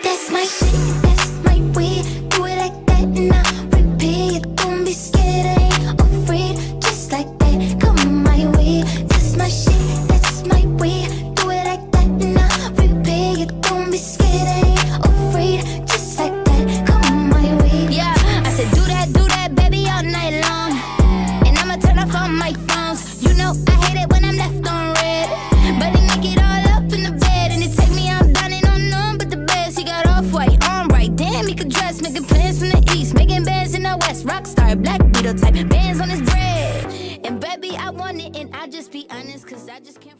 That's my shit, that's my way. Do it like that and I repeat. Don't be scared, I ain't afraid. Just like that, come my way. That's my shit, that's my way. Do it like that and I repeat. Don't be scared, I ain't afraid. Just like that, come my way. Yeah, I said do that, baby, all night long. And I'ma turn off all my phones. You know I hate it when I'm left on red, but they make it all up in the bed, and it take me out down and on none but the best. He got off-white on right, damn, he could dress. Making plans from the east, making bands in the west. Rockstar, Black Beetle type, bands on his bread. And baby, I want it, and I just be honest, cause I just can't